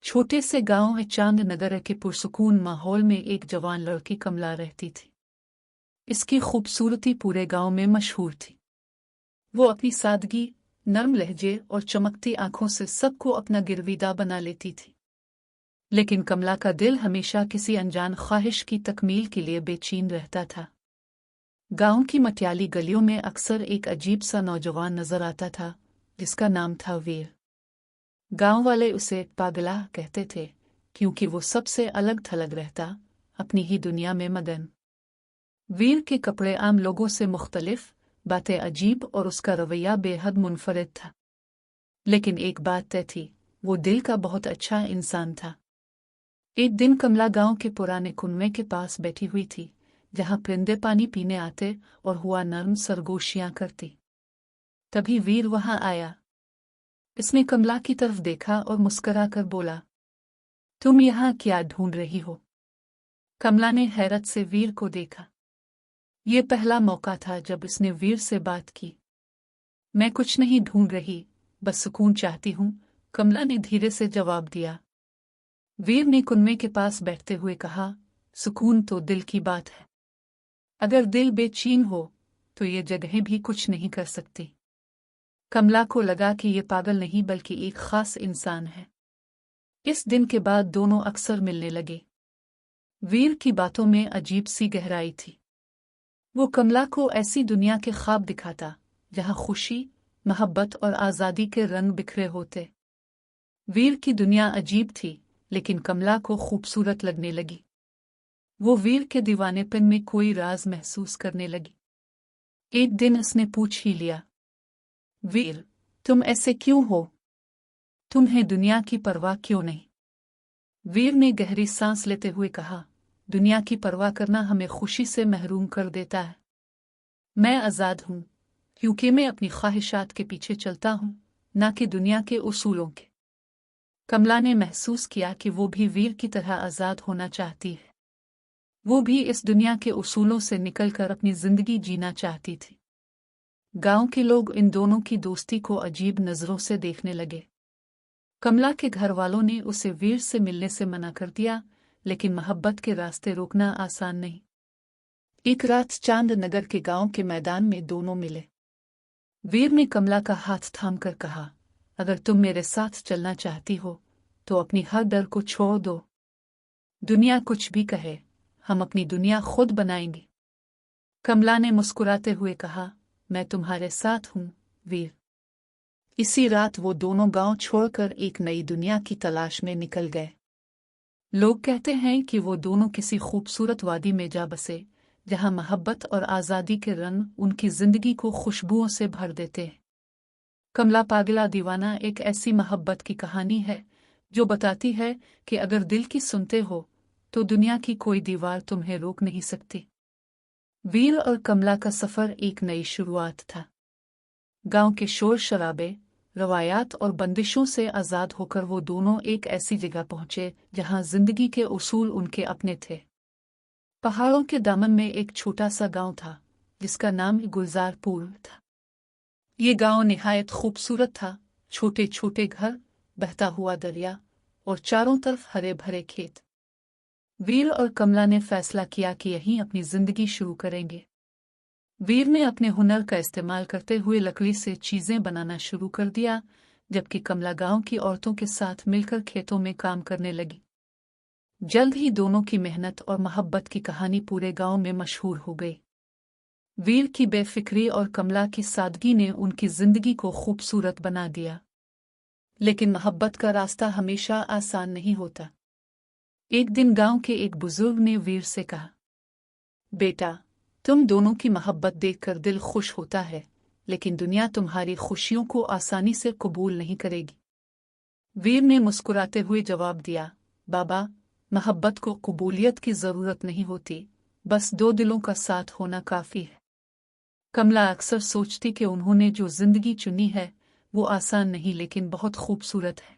छोटे से गांव चांद नगर के पुरसुकून माहौल में एक जवान लड़की कमला रहती थी। इसकी खूबसूरती पूरे गांव में मशहूर थी। वो अपनी सादगी, नर्म लहजे और चमकती आंखों से सबको अपना गिरविदा बना लेती थी। लेकिन कमला का दिल हमेशा किसी अनजान ख्वाहिश की तकमील के लिए बेचैन रहता था। गांव की मटियाली गलियों में अक्सर एक अजीब सा नौजवान नजर आता था, जिसका नाम था वीर। गांव वाले उसे पागला कहते थे, क्योंकि वो सबसे अलग थलग रहता, अपनी ही दुनिया में मगन। वीर के कपड़े आम लोगों से मुख्तलिफ, बातें अजीब और उसका रवैया बेहद मुनफरिद था। लेकिन एक बात तय थी, वो दिल का बहुत अच्छा इंसान था। एक दिन कमला गांव के पुराने कुनवे के पास बैठी हुई थी, जहां परिंदे पानी पीने आते और हुआ नर्म सरगोशियां करती। तभी वीर वहां आया। इसने कमला की तरफ देखा और मुस्कुराकर बोला, तुम यहाँ क्या ढूंढ रही हो? कमला ने हैरत से वीर को देखा। ये पहला मौका था जब इसने वीर से बात की। मैं कुछ नहीं ढूंढ रही, बस सुकून चाहती हूँ, कमला ने धीरे से जवाब दिया। वीर ने कुनवे के पास बैठते हुए कहा, सुकून तो दिल की बात है। अगर दिल बेचैन हो तो ये जगहें भी कुछ नहीं कर सकती। कमला को लगा कि ये पागल नहीं बल्कि एक खास इंसान है। इस दिन के बाद दोनों अक्सर मिलने लगे। वीर की बातों में अजीब सी गहराई थी। वो कमला को ऐसी दुनिया के ख्वाब दिखाता, जहां खुशी, मोहब्बत और आज़ादी के रंग बिखरे होते। वीर की दुनिया अजीब थी, लेकिन कमला को खूबसूरत लगने लगी। वो वीर के दीवानेपन में कोई राज महसूस करने लगी। एक दिन उसने पूछ ही लिया, वीर, तुम ऐसे क्यों हो? तुम्हें दुनिया की परवाह क्यों नहीं? वीर ने गहरी सांस लेते हुए कहा, दुनिया की परवाह करना हमें खुशी से महरूम कर देता है। मैं आज़ाद हूँ, क्योंकि मैं अपनी ख्वाहिशात के पीछे चलता हूँ, न कि दुनिया के उसूलों के। कमला ने महसूस किया कि वो भी वीर की तरह आज़ाद होना चाहती है। वो भी इस दुनिया के उसूलों से निकलकर अपनी जिंदगी जीना चाहती थी। गांव के लोग इन दोनों की दोस्ती को अजीब नजरों से देखने लगे। कमला के घर वालों ने उसे वीर से मिलने से मना कर दिया, लेकिन मोहब्बत के रास्ते रोकना आसान नहीं। एक रात चांद नगर के गांव के मैदान में दोनों मिले। वीर ने कमला का हाथ थामकर कहा, अगर तुम मेरे साथ चलना चाहती हो तो अपनी हर डर को छोड़ दो। दुनिया कुछ भी कहे, हम अपनी दुनिया खुद बनाएंगे। कमला ने मुस्कुराते हुए कहा, मैं तुम्हारे साथ हूँ वीर। इसी रात वो दोनों गांव छोड़कर एक नई दुनिया की तलाश में निकल गए। लोग कहते हैं कि वो दोनों किसी खूबसूरत वादी में जा बसे, जहां मोहब्बत और आज़ादी के रंग उनकी जिंदगी को खुशबुओं से भर देते हैं। कमला पागला दीवाना एक ऐसी मोहब्बत की कहानी है जो बताती है कि अगर दिल की सुनते हो तो दुनिया की कोई दीवार तुम्हें रोक नहीं सकती। वीर और कमला का सफर एक नई शुरुआत था। गांव के शोर शराबे, रवायात और बंदिशों से आज़ाद होकर वो दोनों एक ऐसी जगह पहुंचे जहां जिंदगी के उसूल उनके अपने थे। पहाड़ों के दामन में एक छोटा सा गांव था, जिसका नाम गुलजारपुर था। ये गांव निहायत खूबसूरत था, छोटे छोटे घर, बहता हुआ दरिया और चारों तरफ हरे भरे खेत। वीर और कमला ने फैसला किया कि यहीं अपनी जिंदगी शुरू करेंगे। वीर ने अपने हुनर का इस्तेमाल करते हुए लकड़ी से चीजें बनाना शुरू कर दिया, जबकि कमला गांव की औरतों के साथ मिलकर खेतों में काम करने लगी। जल्द ही दोनों की मेहनत और मोहब्बत की कहानी पूरे गांव में मशहूर हो गई। वीर की बेफिक्री और कमला की सादगी ने उनकी जिंदगी को खूबसूरत बना दिया। लेकिन मोहब्बत का रास्ता हमेशा आसान नहीं होता। एक दिन गांव के एक बुजुर्ग ने वीर से कहा, बेटा, तुम दोनों की मोहब्बत देखकर दिल खुश होता है, लेकिन दुनिया तुम्हारी खुशियों को आसानी से कबूल नहीं करेगी। वीर ने मुस्कुराते हुए जवाब दिया, बाबा, मोहब्बत को कबूलियत की जरूरत नहीं होती, बस दो दिलों का साथ होना काफी है। कमला अक्सर सोचती कि उन्होंने जो जिंदगी चुनी है वो आसान नहीं लेकिन बहुत खूबसूरत है।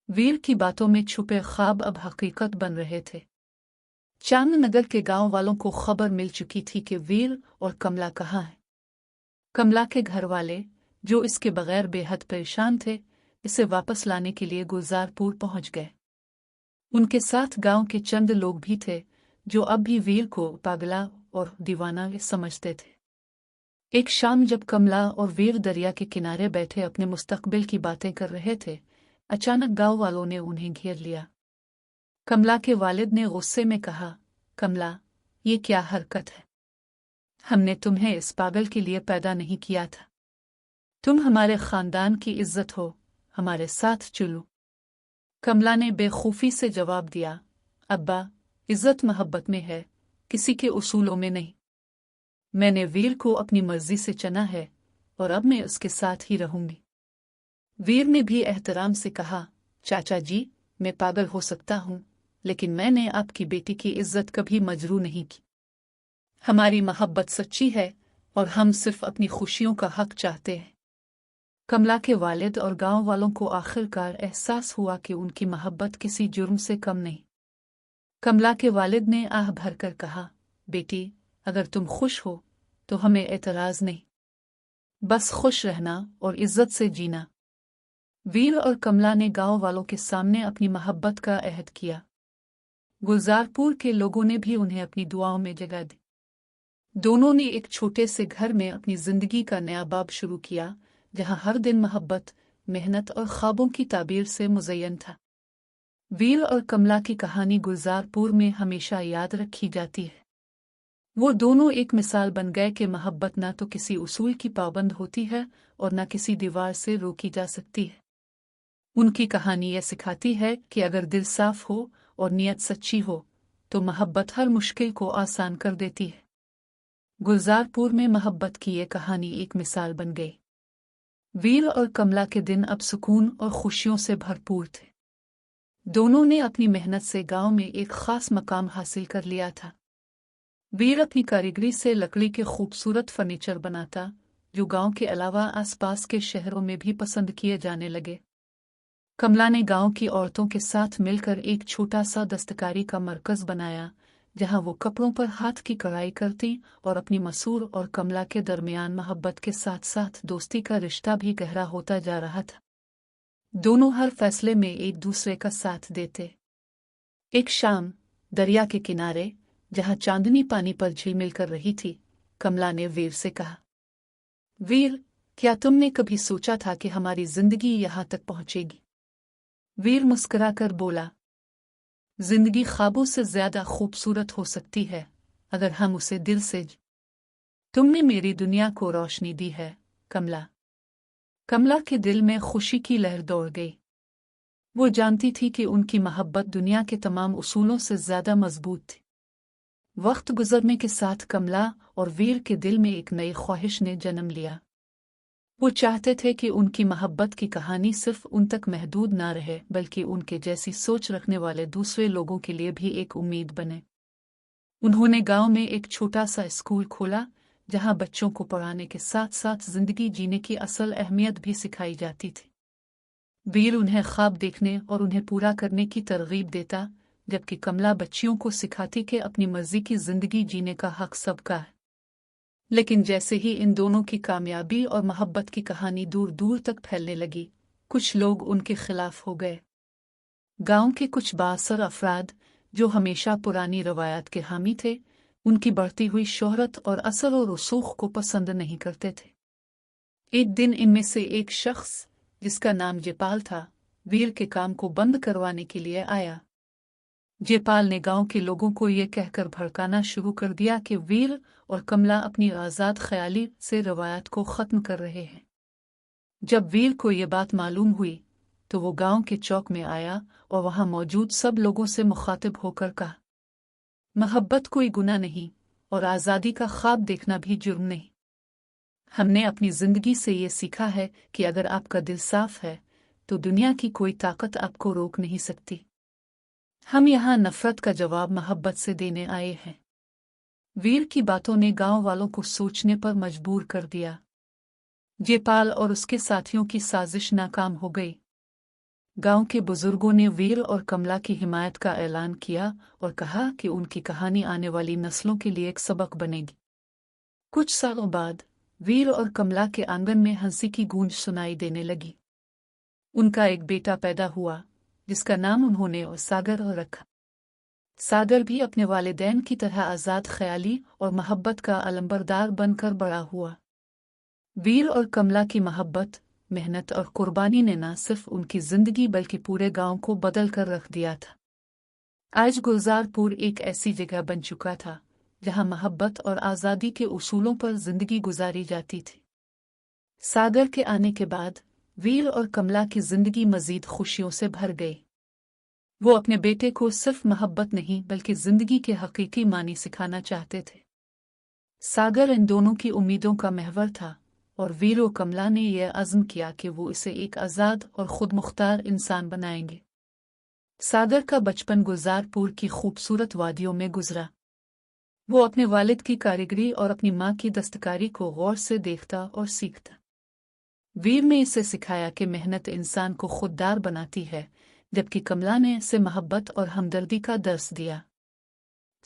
वीर की बातों में छुपे ख्वाब अब हकीकत बन रहे थे। चांद नगर के गांव वालों को खबर मिल चुकी थी कि वीर और कमला कहाँ हैं। कमला के घर वाले, जो इसके बगैर बेहद परेशान थे, इसे वापस लाने के लिए गुलजारपुर पहुंच गए। उनके साथ गांव के चंद लोग भी थे जो अब भी वीर को पागला और दीवाना समझते थे। एक शाम जब कमला और वीर दरिया के किनारे बैठे अपने मुस्तकबिल की बातें कर रहे थे, अचानक गांव वालों ने उन्हें घेर लिया। कमला के वालिद ने गुस्से में कहा, कमला, ये क्या हरकत है? हमने तुम्हें इस पागल के लिए पैदा नहीं किया था। तुम हमारे खानदान की इज्जत हो, हमारे साथ चलो। कमला ने बेखूफी से जवाब दिया, अब्बा, इज्जत मोहब्बत में है, किसी के उसूलों में नहीं। मैंने वीर को अपनी मर्जी से चुना है और अब मैं उसके साथ ही रहूंगी। वीर ने भी एहतराम से कहा, चाचा जी, मैं पागल हो सकता हूं, लेकिन मैंने आपकी बेटी की इज्जत कभी मजरू नहीं की। हमारी मोहब्बत सच्ची है और हम सिर्फ अपनी खुशियों का हक चाहते हैं। कमला के वालिद और गांव वालों को आखिरकार एहसास हुआ कि उनकी मोहब्बत किसी जुर्म से कम नहीं। कमला के वालिद ने आह भरकर कहा, बेटी, अगर तुम खुश हो तो हमें एतराज नहीं, बस खुश रहना और इज्जत से जीना। वीर और कमला ने गांव वालों के सामने अपनी मोहब्बत का अहद किया। गुलजारपुर के लोगों ने भी उन्हें अपनी दुआओं में जगह दी। दोनों ने एक छोटे से घर में अपनी जिंदगी का नया बाब शुरू किया, जहां हर दिन मोहब्बत, मेहनत और ख्वाबों की ताबीर से मुज़य्यन था। वीर और कमला की कहानी गुलजारपुर में हमेशा याद रखी जाती है। वो दोनों एक मिसाल बन गए कि मोहब्बत ना तो किसी उसूल की पाबंद होती है और ना किसी दीवार से रोकी जा सकती है। उनकी कहानी यह सिखाती है कि अगर दिल साफ हो और नीयत सच्ची हो तो मोहब्बत हर मुश्किल को आसान कर देती है। गुलजारपुर में मोहब्बत की ये कहानी एक मिसाल बन गई। वीर और कमला के दिन अब सुकून और खुशियों से भरपूर थे। दोनों ने अपनी मेहनत से गांव में एक खास मकाम हासिल कर लिया था। वीर अपनी कारीगरी से लकड़ी के खूबसूरत फर्नीचर बनाता, जो गांव के अलावा आसपास के शहरों में भी पसंद किए जाने लगे। कमला ने गांव की औरतों के साथ मिलकर एक छोटा सा दस्तकारी का मरकज बनाया, जहां वो कपड़ों पर हाथ की कढ़ाई करती और अपनी मसूर और कमला के दरमियान मोहब्बत के साथ साथ दोस्ती का रिश्ता भी गहरा होता जा रहा था। दोनों हर फैसले में एक दूसरे का साथ देते। एक शाम दरिया के किनारे, जहां चांदनी पानी पर झिलमिल कर रही थी, कमला ने वीर से कहा, वीर, क्या तुमने कभी सोचा था कि हमारी जिंदगी यहां तक पहुंचेगी? वीर मुस्कुराकर बोला, जिंदगी ख्वाबों से ज्यादा खूबसूरत हो सकती है अगर हम उसे दिल से तुमने मेरी दुनिया को रोशनी दी है, कमला। कमला के दिल में खुशी की लहर दौड़ गई। वो जानती थी कि उनकी मोहब्बत दुनिया के तमाम उसूलों से ज्यादा मजबूत थी। वक्त गुजरने के साथ कमला और वीर के दिल में एक नई ख्वाहिश ने जन्म लिया। वो चाहते थे कि उनकी मोहब्बत की कहानी सिर्फ उन तक महदूद ना रहे, बल्कि उनके जैसी सोच रखने वाले दूसरे लोगों के लिए भी एक उम्मीद बने। उन्होंने गांव में एक छोटा सा स्कूल खोला, जहां बच्चों को पढ़ाने के साथ साथ जिंदगी जीने की असल अहमियत भी सिखाई जाती थी। वीर उन्हें ख्वाब देखने और उन्हें पूरा करने की तरगीब देता, जबकि कमला बच्चियों को सिखाती कि अपनी मर्जी की जिंदगी जीने का हक सबका है। लेकिन जैसे ही इन दोनों की कामयाबी और मोहब्बत की कहानी दूर दूर तक फैलने लगी, कुछ लोग उनके खिलाफ हो गए। गांव के कुछ बाअसर अफराद, जो हमेशा पुरानी रवायत के हामी थे, उनकी बढ़ती हुई शोहरत और असर और रसूख को पसंद नहीं करते थे। एक दिन इनमें से एक शख्स, जिसका नाम जयपाल था, वीर के काम को बंद करवाने के लिए आया। जयपाल ने गांव के लोगों को ये कहकर भड़काना शुरू कर दिया कि वीर और कमला अपनी आज़ाद ख्याली से रवायत को ख़त्म कर रहे हैं। जब वीर को ये बात मालूम हुई तो वो गांव के चौक में आया और वहां मौजूद सब लोगों से मुखातिब होकर कहा, मोहब्बत कोई गुनाह नहीं और आज़ादी का ख्वाब देखना भी जुर्म नहीं। हमने अपनी जिंदगी से ये सीखा है कि अगर आपका दिल साफ है तो दुनिया की कोई ताकत आपको रोक नहीं सकती। हम यहाँ नफरत का जवाब मोहब्बत से देने आए हैं। वीर की बातों ने गांव वालों को सोचने पर मजबूर कर दिया। जयपाल और उसके साथियों की साजिश नाकाम हो गई। गांव के बुजुर्गों ने वीर और कमला की हिमायत का ऐलान किया और कहा कि उनकी कहानी आने वाली नस्लों के लिए एक सबक बनेगी। कुछ सालों बाद वीर और कमला के आंगन में हंसी की गूंज सुनाई देने लगी। उनका एक बेटा पैदा हुआ जिसका नाम उन्होंने सागर रखा। सागर भी अपने वालिदैन की तरह आज़ाद ख्याली और मोहब्बत का अलंबरदार बनकर बड़ा हुआ। वीर और कमला की मोहब्बत, मेहनत और कुर्बानी ने न सिर्फ उनकी जिंदगी बल्कि पूरे गांव को बदल कर रख दिया था। आज गुलजारपुर एक ऐसी जगह बन चुका था जहां मोहब्बत और आज़ादी के उसूलों पर जिंदगी गुजारी जाती थी। सागर के आने के बाद वीर और कमला की जिंदगी मजीद खुशियों से भर गई। वो अपने बेटे को सिर्फ मोहब्बत नहीं बल्कि जिंदगी के हकीकी मानी सिखाना चाहते थे। सागर इन दोनों की उम्मीदों का महवर था और वीर और कमला ने यह अज़्म किया कि वो इसे एक आज़ाद और खुद मुख्तार इंसान बनाएंगे। सागर का बचपन गुलजारपुर की खूबसूरत वादियों में गुजरा। वो अपने वालिद की कारीगरी और अपनी माँ की दस्तकारी को गौर से देखता और सीखता। वीर ने इसे सिखाया कि मेहनत इंसान को खुददार बनाती है, जबकि कमला ने इसे मोहब्बत और हमदर्दी का दर्स दिया।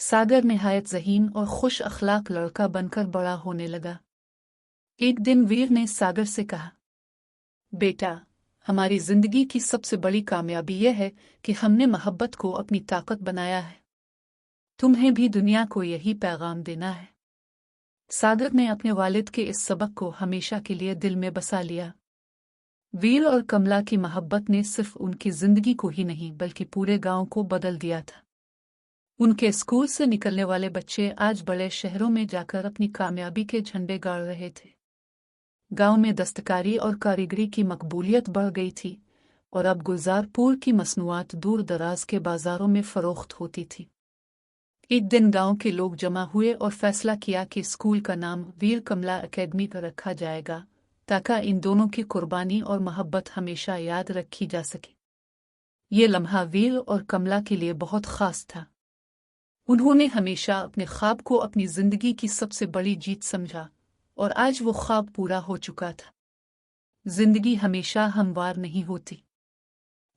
सागर निहायत ज़हीन और खुश अखलाक लड़का बनकर बड़ा होने लगा। एक दिन वीर ने सागर से कहा, बेटा, हमारी जिंदगी की सबसे बड़ी कामयाबी यह है कि हमने मोहब्बत को अपनी ताकत बनाया है। तुम्हें भी दुनिया को यही पैगाम देना है। सागर ने अपने वालिद के इस सबक को हमेशा के लिए दिल में बसा लिया। वीर और कमला की मोहब्बत ने सिर्फ उनकी जिंदगी को ही नहीं बल्कि पूरे गांव को बदल दिया था। उनके स्कूल से निकलने वाले बच्चे आज बड़े शहरों में जाकर अपनी कामयाबी के झंडे गाड़ रहे थे। गांव में दस्तकारी और कारीगरी की मकबूलियत बढ़ गई थी और अब गुलजारपुर की मसनूआत दूर दराज के बाजारों में फरोख्त होती थी। एक दिन गांव के लोग जमा हुए और फैसला किया कि स्कूल का नाम वीर कमला एकेडमी पर रखा जाएगा, ताकि इन दोनों की कुर्बानी और मोहब्बत हमेशा याद रखी जा सके। ये लम्हा वीर और कमला के लिए बहुत खास था। उन्होंने हमेशा अपने ख्वाब को अपनी जिंदगी की सबसे बड़ी जीत समझा और आज वो ख्वाब पूरा हो चुका था। जिंदगी हमेशा हमवार नहीं होती।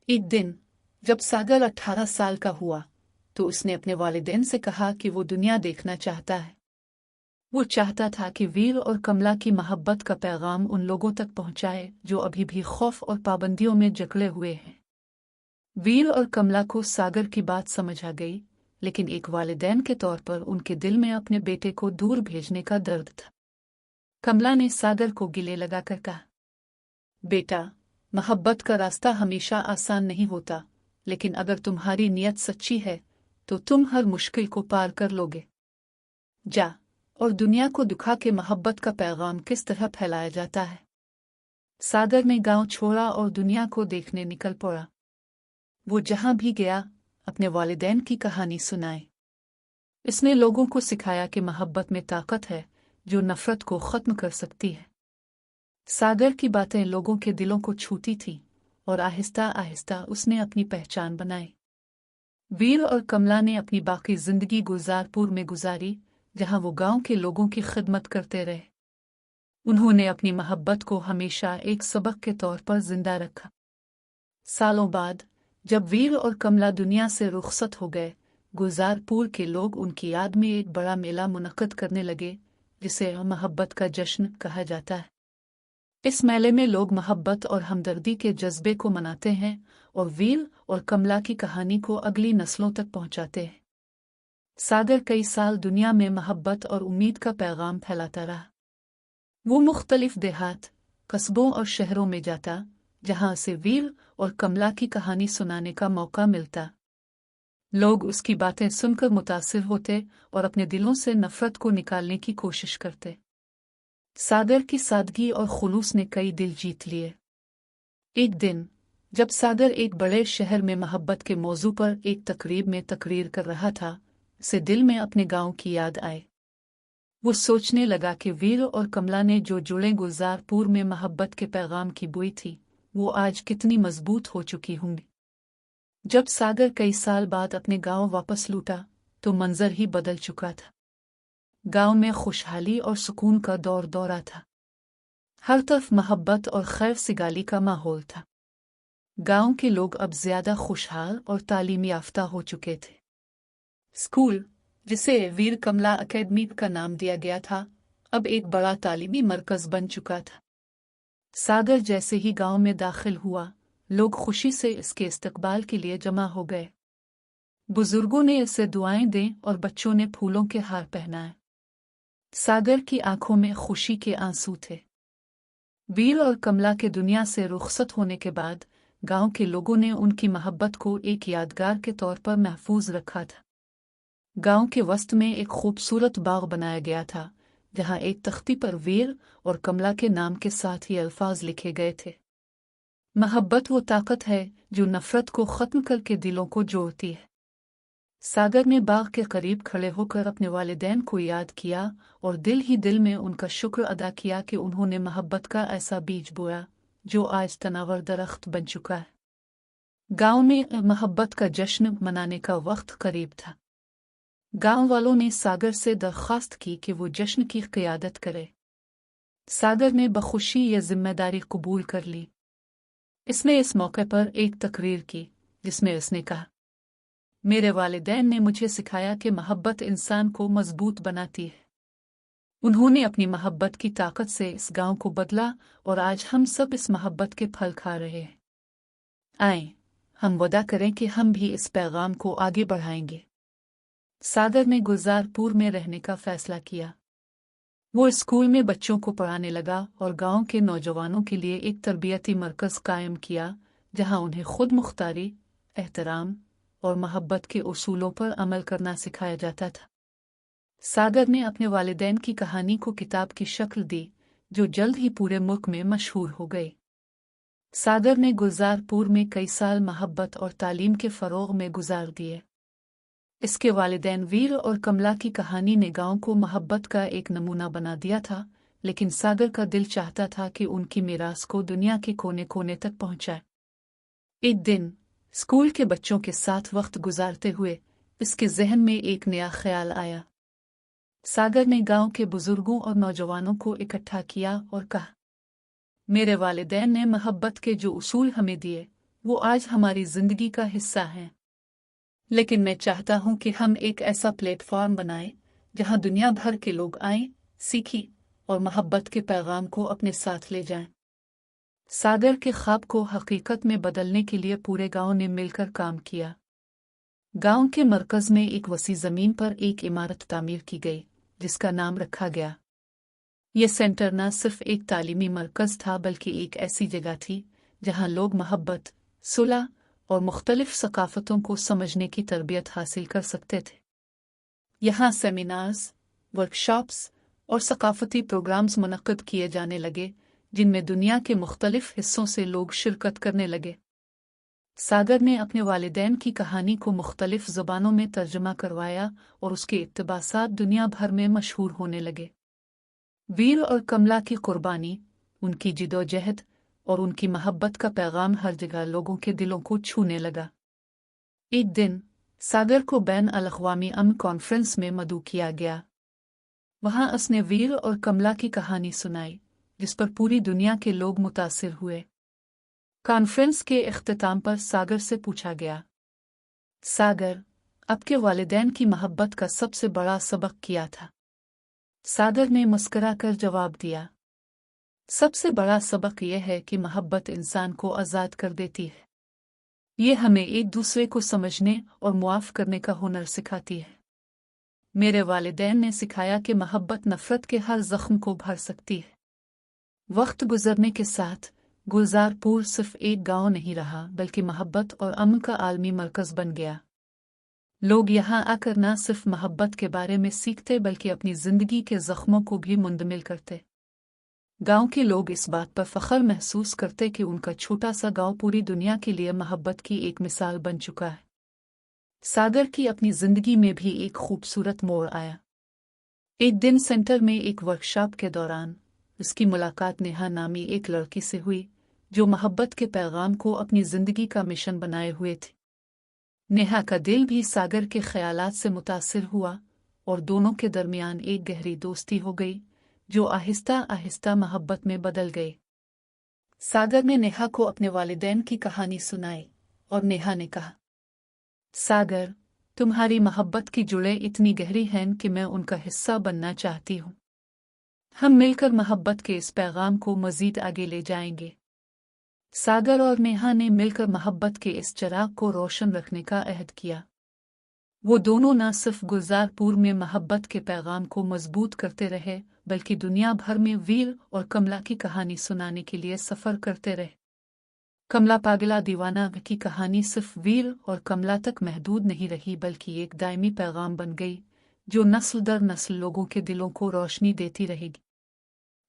एक दिन जब सागर 18 साल का हुआ तो उसने अपने वालिदैन से कहा कि वो दुनिया देखना चाहता है। वो चाहता था कि वीर और कमला की मोहब्बत का पैगाम उन लोगों तक पहुंचाए जो अभी भी खौफ और पाबंदियों में जकड़े हुए हैं। वीर और कमला को सागर की बात समझ आ गई, लेकिन एक वालिदैन के तौर पर उनके दिल में अपने बेटे को दूर भेजने का दर्द था। कमला ने सागर को गिले लगाकर कहा, बेटा, मोहब्बत का रास्ता हमेशा आसान नहीं होता, लेकिन अगर तुम्हारी नीयत सच्ची है तो तुम हर मुश्किल को पार कर लोगे। जा और दुनिया को दिखा के मोहब्बत का पैगाम किस तरह फैलाया जाता है। सागर ने गांव छोड़ा और दुनिया को देखने निकल पड़ा। वो जहां भी गया अपने वालिदैन की कहानी सुनाए। इसने लोगों को सिखाया कि मोहब्बत में ताकत है जो नफरत को खत्म कर सकती है। सागर की बातें लोगों के दिलों को छूती थीं और आहिस्ता आहिस्ता उसने अपनी पहचान बनाई। वीर और कमला ने अपनी बाकी जिंदगी गुलजारपुर में गुजारी, जहां वो गांव के लोगों की खिदमत करते रहे। उन्होंने अपनी मोहब्बत को हमेशा एक सबक के तौर पर जिंदा रखा। सालों बाद जब वीर और कमला दुनिया से रुखसत हो गए, गुलजारपुर के लोग उनकी याद में एक बड़ा मेला मुनक्कद करने लगे, जिसे मोहब्बत का जश्न कहा जाता है। इस मेले में लोग मोहब्बत और हमदर्दी के जज्बे को मनाते हैं और वीर और कमला की कहानी को अगली नस्लों तक पहुंचाते हैं। सागर कई साल दुनिया में मोहब्बत और उम्मीद का पैगाम फैलाता रहा। वो मुख्तलिफ देहात, कस्बों और शहरों में जाता, जहां उसे वीर और कमला की कहानी सुनाने का मौका मिलता। लोग उसकी बातें सुनकर मुतासिर होते और अपने दिलों से नफरत को निकालने की कोशिश करते। सागर की सादगी और खुलूस ने कई दिल जीत लिए। एक दिन जब सागर एक बड़े शहर में मोहब्बत के मौजू पर एक तकरीब में तकरीर कर रहा था, उसे दिल में अपने गांव की याद आई। वो सोचने लगा कि वीर और कमला ने जो जुड़े गुलजारपुर में मोहब्बत के पैगाम की बोई थी, वो आज कितनी मजबूत हो चुकी होंगी। जब सागर कई साल बाद अपने गांव वापस लौटा तो मंजर ही बदल चुका था। गांव में खुशहाली और सुकून का दौर दौरा था। हर तरफ मोहब्बत और खैर सिगाली का माहौल था। गांव के लोग अब ज्यादा खुशहाल और तालीम याफ्ता हो चुके थे। स्कूल, जिसे वीर कमला एकेडमी का नाम दिया गया था, अब एक बड़ा तालीमी मरकज बन चुका था। सागर जैसे ही गांव में दाखिल हुआ, लोग खुशी से इसके इस्तकबाल के लिए जमा हो गए। बुजुर्गों ने इसे दुआएं दें और बच्चों ने फूलों के हार पहनाए। सागर की आंखों में खुशी के आंसू थे। वीर और कमला के दुनिया से रुखसत होने के बाद गांव के लोगों ने उनकी मोहब्बत को एक यादगार के तौर पर महफूज रखा था। गांव के वस्त में एक खूबसूरत बाग बनाया गया था, जहां एक तख्ती पर वीर और कमला के नाम के साथ ये अल्फाज लिखे गए थे। मोहब्बत वो ताकत है जो नफरत को ख़त्म करके दिलों को जोड़ती है। सागर ने बाग के करीब खड़े होकर अपने वालिदैन को याद किया और दिल ही दिल में उनका शुक्र अदा किया कि उन्होंने मोहब्बत का ऐसा बीज बोया जो आज तनावर दरख्त बन चुका है। गांव में मोहब्बत का जश्न मनाने का वक्त करीब था। गांव वालों ने सागर से दरख्वास्त की कि वो जश्न की क़ियादत करे। सागर ने बखुशी यह जिम्मेदारी कबूल कर ली। इसने इस मौके पर एक तकरीर की जिसमें उसने कहा, मेरे वालिदैन ने मुझे सिखाया कि मोहब्बत इंसान को मजबूत बनाती है। उन्होंने अपनी मोहब्बत की ताकत से इस गांव को बदला और आज हम सब इस मोहब्बत के फल खा रहे हैं। आएं, हम वादा करें कि हम भी इस पैगाम को आगे बढ़ाएंगे। सागर ने गुलजारपुर में रहने का फैसला किया। वो स्कूल में बच्चों को पढ़ाने लगा और गांव के नौजवानों के लिए एक तरबियती मरकज़ कायम किया, जहां उन्हें खुद मुख्तारी, एहतराम और मोहब्बत के उसूलों पर अमल करना सिखाया जाता था। सागर ने अपने वालिदैन की कहानी को किताब की शक्ल दी, जो जल्द ही पूरे मुल्क में मशहूर हो गई। सागर ने गुलजारपुर में कई साल मोहब्बत और तालीम के फ़रोग़ में गुजार दिए। इसके वालिदैन वीर और कमला की कहानी ने गांव को मोहब्बत का एक नमूना बना दिया था, लेकिन सागर का दिल चाहता था कि उनकी मीरास को दुनिया के कोने कोने तक पहुंचाए। एक दिन स्कूल के बच्चों के साथ वक्त गुजारते हुए इसके जहन में एक नया ख्याल आया। सागर ने गांव के बुजुर्गों और नौजवानों को इकट्ठा किया और कहा, मेरे वालिदैन ने मोहब्बत के जो उसूल हमें दिए वो आज हमारी जिंदगी का हिस्सा हैं। लेकिन मैं चाहता हूं कि हम एक ऐसा प्लेटफॉर्म बनाएं जहां दुनिया भर के लोग आएं, सीखें और मोहब्बत के पैगाम को अपने साथ ले जाएं। सागर के ख्वाब को हकीकत में बदलने के लिए पूरे गांव ने मिलकर काम किया। गांव के मरकज में एक वसी जमीन पर एक इमारत तामीर की गई, जिसका नाम रखा गया। यह सेंटर न सिर्फ एक तालीमी मरकज था, बल्कि एक ऐसी जगह थी जहां लोग मोहब्बत, सुलह और मुख्तलिफ सकाफ़तों को समझने की तरबियत हासिल कर सकते थे। यहाँ सेमिनार्स, वर्कशॉप्स और सकाफ़ती प्रोग्राम्स मुनक़्क़िद किए जाने लगे, जिनमें दुनिया के मुख्तलिफ हिस्सों से लोग शिरकत करने लगे। सागर ने अपने वालिदैन की कहानी को मुख्तलिफ ज़ुबानों में तर्जुमा करवाया और उसके इक़्तिबासात दुनिया भर में मशहूर होने लगे। वीर और कमला की कुर्बानी, उनकी जिदोजहद और उनकी मोहब्बत का पैगाम हर जगह लोगों के दिलों को छूने लगा। एक दिन सागर को बैन अल-अक़वामी अमन कॉन्फ्रेंस में मदऊ किया गया। वहाँ उसने वीर और कमला की कहानी सुनाई, जिस पर पूरी दुनिया के लोग मुतासिर हुए। कॉन्फ्रेंस के इख्तिताम पर सागर से पूछा गया, सागर, आपके वालिदैन की मोहब्बत का सबसे बड़ा सबक क्या था? सागर ने मुस्कुराकर जवाब दिया, सबसे बड़ा सबक यह है कि मोहब्बत इंसान को आज़ाद कर देती है। ये हमें एक दूसरे को समझने और मुआफ़ करने का हुनर सिखाती है। मेरे वालिदैन ने सिखाया कि मोहब्बत नफ़रत के हर ज़ख्म को भर सकती है। वक्त गुजरने के साथ गुलजारपुर सिर्फ एक गांव नहीं रहा, बल्कि मोहब्बत और अमन का आलमी मरकज़ बन गया। लोग यहाँ आकर न सिर्फ मोहब्बत के बारे में सीखते, बल्कि अपनी ज़िंदगी के ज़ख्मों को भी मुंदमिल करते। गांव के लोग इस बात पर फ़ख्र महसूस करते कि उनका छोटा सा गांव पूरी दुनिया के लिए मोहब्बत की एक मिसाल बन चुका है। सागर की अपनी ज़िंदगी में भी एक खूबसूरत मोड़ आया। एक दिन सेंटर में एक वर्कशॉप के दौरान उसकी मुलाकात नेहा नामी एक लड़की से हुई, जो मोहब्बत के पैगाम को अपनी ज़िंदगी का मिशन बनाए हुए थी। नेहा का दिल भी सागर के ख़यालात से मुतासिर हुआ और दोनों के दरमियान एक गहरी दोस्ती हो गई, जो आहिस्ता आहिस्ता मोहब्बत में बदल गई। सागर ने नेहा को अपने वालिदैन की कहानी सुनाई और नेहा ने कहा, सागर, तुम्हारी मोहब्बत की जुड़ें इतनी गहरी हैं कि मैं उनका हिस्सा बनना चाहती हूँ। हम मिलकर मोहब्बत के इस पैगाम को मज़ीद आगे ले जाएंगे। सागर और नेहा ने मिलकर मोहब्बत के इस चिराग को रोशन रखने का अहद किया। वो दोनों न सिर्फ गुलजारपुर में मोहब्बत के पैगाम को मजबूत करते रहे, बल्कि दुनिया भर में वीर और कमला की कहानी सुनाने के लिए सफ़र करते रहे। कमला पागला दीवाना की कहानी सिर्फ वीर और कमला तक महदूद नहीं रही, बल्कि एक दायमी पैगाम बन गई जो नस्ल दर नस्ल लोगों के दिलों को रोशनी देती रहेगी।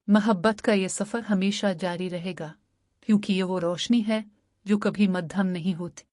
मोहब्बत का ये सफ़र हमेशा जारी रहेगा, क्योंकि ये वो रोशनी है जो कभी मद्धम नहीं होती।